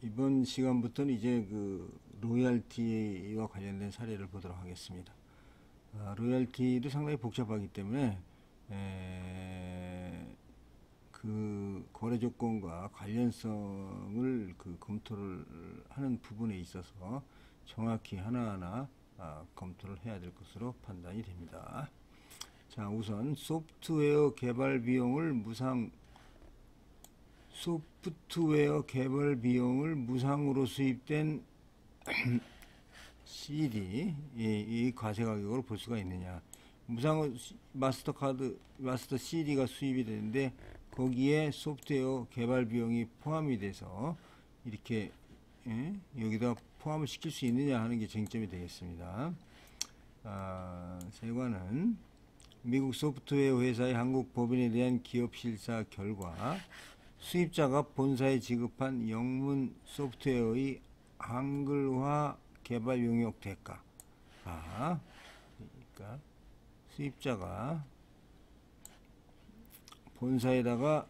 이번 시간부터는 이제 그 로열티와 관련된 사례를 보도록 하겠습니다. 로열티도 상당히 복잡하기 때문에 그 거래 조건과 관련성을 검토를 하는 부분에 있어서 정확히 하나하나 검토를 해야 될 것으로 판단이 됩니다. 자, 우선 소프트웨어 개발 비용을 무상으로 수입된 CD 이 과세 가격으로 볼 수가 있느냐. 무상으로 마스터 CD가 수입이 되는데 거기에 소프트웨어 개발 비용이 포함이 돼서 이렇게 여기다 포함을 시킬 수 있느냐 하는 게 쟁점이 되겠습니다. 세관은 미국 소프트웨어 회사의 한국 법인에 대한 기업 실사 결과 수입자가 본사에 지급한 영문 소프트웨어의 한글화 개발 용역 대가. 그러니까 수입자가 본사에다가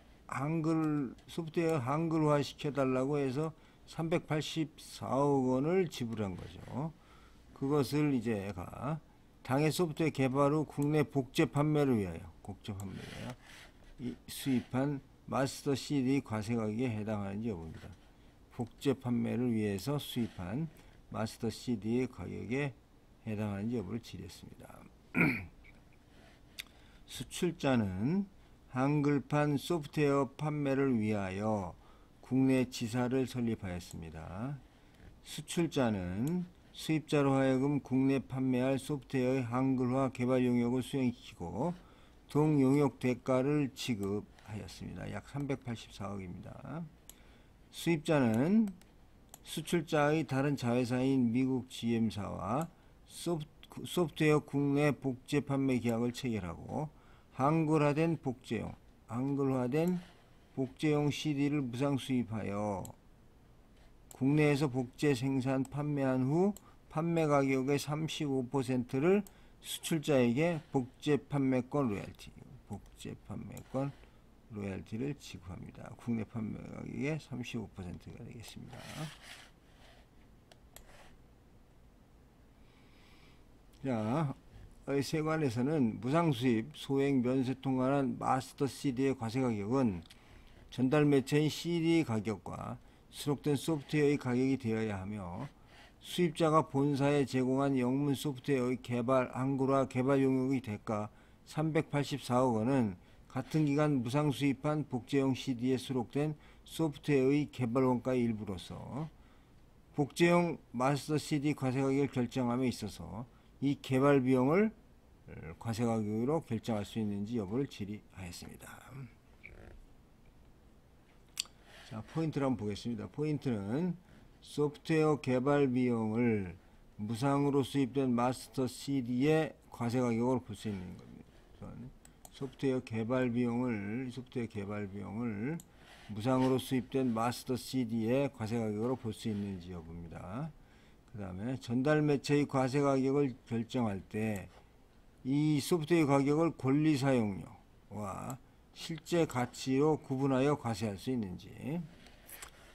소프트웨어 한글화 시켜달라고 해서 384억 원을 지불한 거죠. 그것을 이제 당해 소프트웨어 개발 후 국내 복제 판매를 위하여 수입한 마스터 CD 과세 가격에 해당하는지 여부입니다. 복제 판매를 위해서 수입한 마스터 CD의 가격에 해당하는지 여부를 질의했습니다. 수출자는 한글판 소프트웨어 판매를 위하여 국내 지사를 설립하였습니다. 수출자는 수입자로 하여금 국내 판매할 소프트웨어의 한글화 개발 용역을 수행시키고 동용역 대가를 지급하였습니다. 약 384억입니다. 수입자는 수출자의 다른 자회사인 미국 GM사와 소프트웨어 국내 복제 판매 계약을 체결하고 한글화된 복제용 CD를 무상 수입하여 국내에서 복제 생산 판매한 후 판매 가격의 35%를 수출자에게 복제 판매권 로열티를 지급합니다. 국내 판매 가격의 35%가 되겠습니다. 자, 세관에서는 무상수입, 소액 면세 통관한 마스터 CD의 과세 가격은 전달 매체인 CD 가격과 수록된 소프트웨어의 가격이 되어야 하며 수입자가 본사에 제공한 영문 소프트웨어의 한글화 개발 용역의 대가 384억 원은 같은 기간 무상 수입한 복제용 CD에 수록된 소프트웨어의 개발 원가의 일부로서 복제용 마스터 CD 과세 가격을 결정함에 있어서 이 개발 비용을 과세 가격으로 결정할 수 있는지 여부를 질의하였습니다. 자, 포인트를 한번 보겠습니다. 포인트는 소프트웨어 개발 비용을 무상으로 수입된 마스터 CD의 과세 가격으로 볼 수 있는 겁니다. 소프트웨어 개발 비용을 무상으로 수입된 마스터 CD의 과세 가격으로 볼 수 있는지 여부입니다. 그 다음에 전달 매체의 과세 가격을 결정할 때 이 소프트웨어 가격을 권리 사용료와 실제 가치로 구분하여 과세할 수 있는지.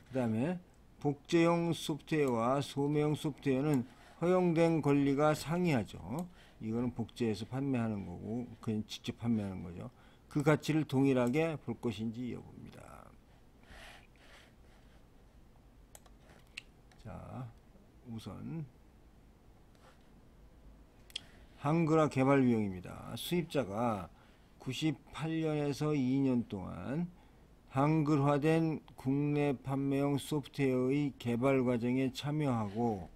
그 다음에 복제용 소프트웨어와 소매용 소프트웨어는 허용된 권리가 상이하죠. 이거는 복제해서 판매하는 거고 그냥 직접 판매하는 거죠. 그 가치를 동일하게 볼 것인지 여부입니다. 자, 우선 한글화 개발 비용입니다. 수입자가 98년에서 2년 동안 한글화된 국내 판매용 소프트웨어의 개발 과정에 참여하고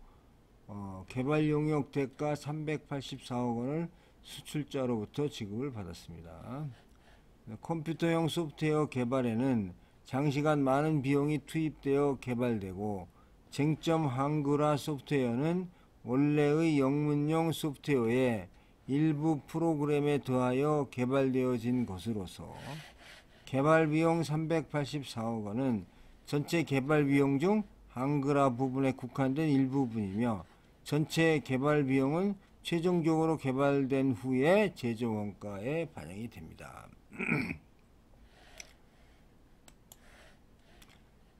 개발 용역 대가 384억 원을 수출자로부터 지급을 받았습니다. 컴퓨터용 소프트웨어 개발에는 장시간 많은 비용이 투입되어 개발되고 쟁점 한글화 소프트웨어는 원래의 영문용 소프트웨어의 일부 프로그램에 더하여 개발되어진 것으로서 개발비용 384억 원은 전체 개발비용 중 한글화 부분에 국한된 일부분이며 전체 개발비용은 최종적으로 개발된 후에 제조원가에 반영이 됩니다.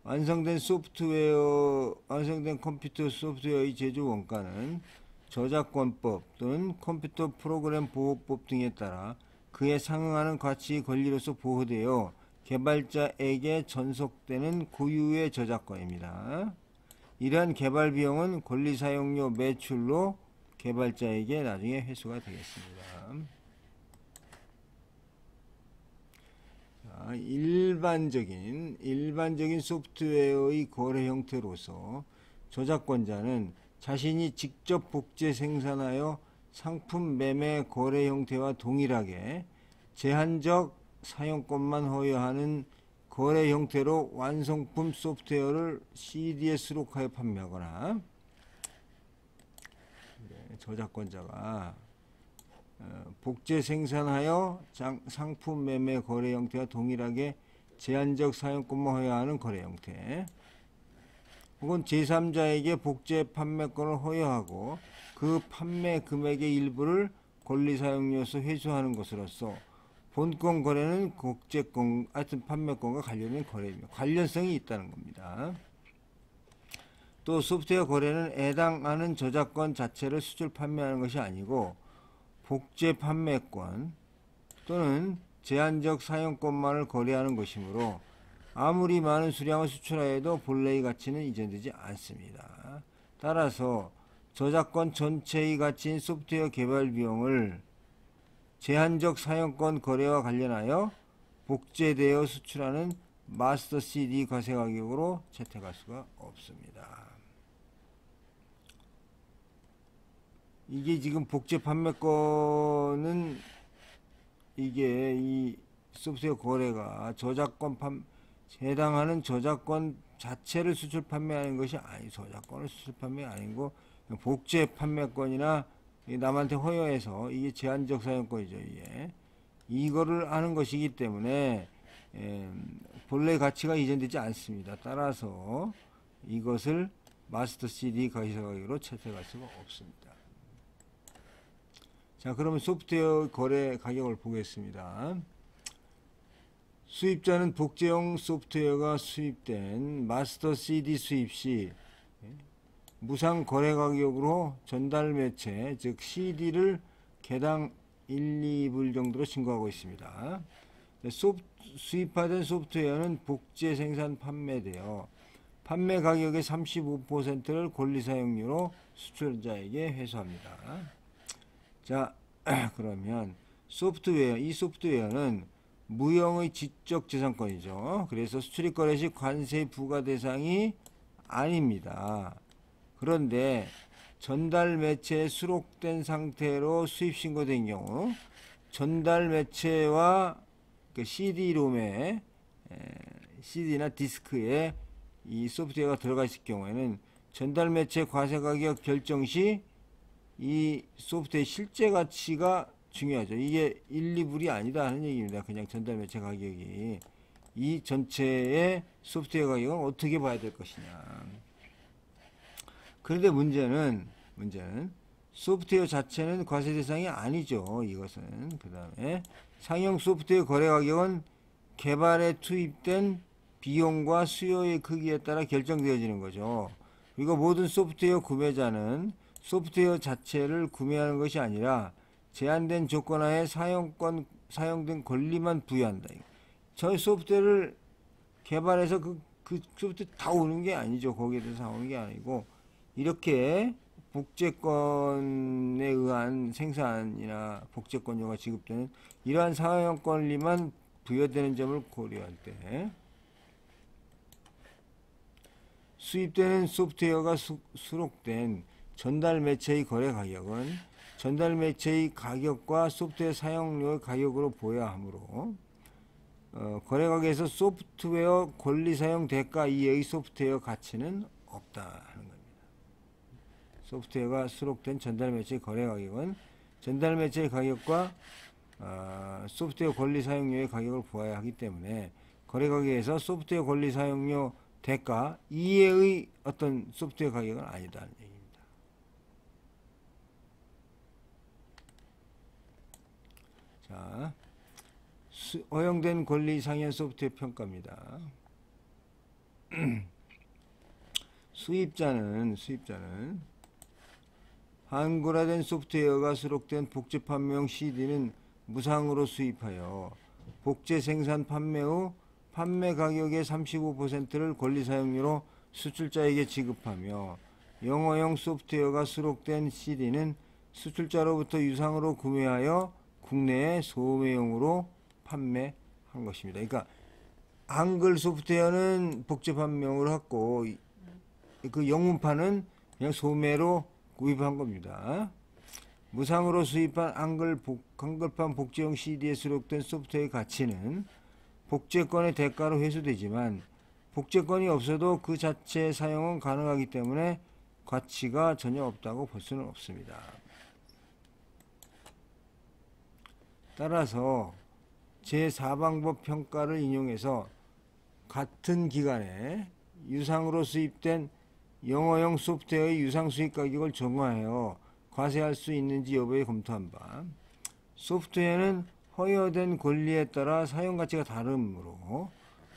완성된 컴퓨터 소프트웨어의 제조 원가는 저작권법 또는 컴퓨터 프로그램 보호법 등에 따라 그에 상응하는 가치의 권리로서 보호되어 개발자에게 전속되는 고유의 저작권입니다. 이러한 개발 비용은 권리 사용료 매출로 개발자에게 나중에 회수가 되겠습니다. 자, 일반적인 소프트웨어의 거래 형태로서 저작권자는 자신이 직접 복제 생산하여 상품 매매 거래 형태와 동일하게 제한적 사용권만 허용하는 거래 형태로 완성품 소프트웨어를 CD에 수록하여 판매하거나, 저작권자가 복제 생산하여 상품 매매 거래 형태와 동일하게 제한적 사용권만 허용하는 거래 형태, 혹은 제3자에게 복제 판매권을 허용하고 그 판매 금액의 일부를 권리 사용료에서 회수하는 것으로서 본권 거래는 국제권, 하여튼 판매권과 관련된 거래입니다. 관련성이 있다는 겁니다. 또 소프트웨어 거래는 해당하는 저작권 자체를 수출 판매하는 것이 아니고 복제 판매권 또는 제한적 사용권만을 거래하는 것이므로 아무리 많은 수량을 수출하여도 본래의 가치는 이전되지 않습니다. 따라서 저작권 전체의 가치인 소프트웨어 개발 비용을 제한적 사용권 거래와 관련하여 복제되어 수출하는 마스터 CD 과세 가격으로 채택할 수가 없습니다. 이게 지금 복제 판매권은 이게 이 소프트웨어 거래가 해당하는 저작권 자체를 수출 판매하는 것이 저작권을 수출 판매 아니고 복제 판매권이나 남한테 허용해서 이게 제한적 사용권이죠. 이거를 하는 것이기 때문에 본래 가치가 이전되지 않습니다. 따라서 이것을 마스터 CD 가격으로 채택할 수가 없습니다. 자, 그러면 소프트웨어 거래 가격을 보겠습니다. 수입자는 복제용 소프트웨어가 수입된 마스터 CD 수입 시 무상 거래 가격으로 전달 매체, 즉 CD를 개당 1, 2불 정도로 신고하고 있습니다. 수입화된 소프트웨어는 복제 생산 판매되어 판매 가격의 35%를 권리 사용료로 수출자에게 회수합니다. 자, 그러면 이 소프트웨어는 무형의 지적 재산권이죠. 그래서 수출입 거래 시 관세 부과 대상이 아닙니다. 그런데 전달 매체에 수록된 상태로 수입 신고된 경우 전달 매체와 그 CD-롬에 CD나 디스크에 이 소프트웨어가 들어가 있을 경우에는 전달 매체 과세 가격 결정 시 이 소프트웨어의 실제 가치가 중요하죠. 이게 1, 2불이 아니다 하는 얘기입니다. 그냥 전달 매체 가격이. 이 전체의 소프트웨어 가격은 어떻게 봐야 될 것이냐. 그런데 문제는 소프트웨어 자체는 과세 대상이 아니죠. 이것은. 그 다음에 상용 소프트웨어 거래 가격은 개발에 투입된 비용과 수요의 크기에 따라 결정되어지는 거죠. 그리고 모든 소프트웨어 구매자는 소프트웨어 자체를 구매하는 것이 아니라 제한된 조건하에 사용된 권리만 부여한다. 저희 소프트웨어를 개발해서 그 소프트웨어 다 오는 게 아니죠. 거기에 대해서 나오는 게 아니고 이렇게 복제권에 의한 생산이나 복제권료가 지급되는 이러한 사용 권리만 부여되는 점을 고려할 때 수입되는 소프트웨어가 수록된 전달 매체의 거래 가격은 전달 매체의 가격과 소프트웨어 사용료의 가격으로 보여야 하므로 거래 가격에서 소프트웨어 권리 사용 대가 이외의 소프트웨어 가치는 없다는 겁니다. 소프트웨어가 수록된 전달 매체의 거래 가격은 전달 매체의 가격과 소프트웨어 권리 사용료의 가격을 보아야 하기 때문에 거래 가격에서 소프트웨어 권리 사용료 대가 이외의 어떤 소프트웨어 가격은 아니다는 얘기입니다. 자, 허용된 권리 상현 소프트웨어 평가입니다. 수입자는 한글화된 소프트웨어가 수록된 복제 판매용 CD는 무상으로 수입하여 복제 생산 판매 후 판매 가격의 35%를 권리 사용료로 수출자에게 지급하며 영어용 소프트웨어가 수록된 CD는 수출자로부터 유상으로 구매하여 국내에 소매용으로 판매한 것입니다. 그러니까 한글 소프트웨어는 복제 판매용으로 했고 그 영문판은 그냥 소매로 구입한 겁니다. 무상으로 수입한 한글판 복제용 CD에 수록된 소프트웨어의 가치는 복제권의 대가로 회수되지만 복제권이 없어도 그 자체의 사용은 가능하기 때문에 가치가 전혀 없다고 볼 수는 없습니다. 따라서 제4방법 평가를 인용해서 같은 기간에 유상으로 수입된 영어용 소프트웨어의 유상 수입 가격을 정하여 과세할 수 있는지 여부에 검토한 바, 소프트웨어는 허여된 권리에 따라 사용 가치가 다르므로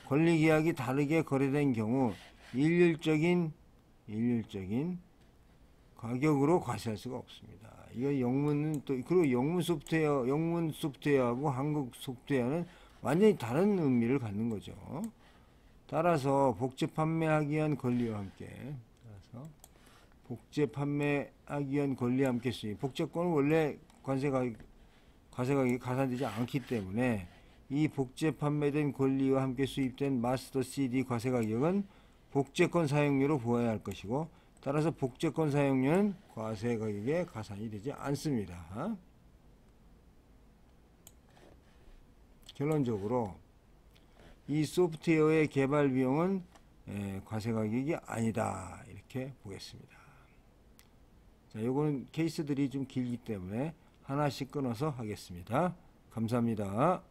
권리 계약이 다르게 거래된 경우 일률적인 가격으로 과세할 수가 없습니다. 이거 영문은 또 그리고 영문 소프트웨어하고 한국 소프트웨어는 완전히 다른 의미를 갖는 거죠. 따라서 복제 판매하기 위한 권리와 함께 수입. 복제권은 원래 과세 가격이 가산되지 않기 때문에 이 복제 판매된 권리와 함께 수입된 마스터 CD 과세 가격은 복제권 사용료로 부과해야 할 것이고, 따라서 복제권 사용료는 과세 가격에 가산이 되지 않습니다. 결론적으로 이 소프트웨어의 개발 비용은 과세 가격이 아니다, 이렇게 보겠습니다. 자, 요거는 케이스들이 좀 길기 때문에 하나씩 끊어서 하겠습니다. 감사합니다.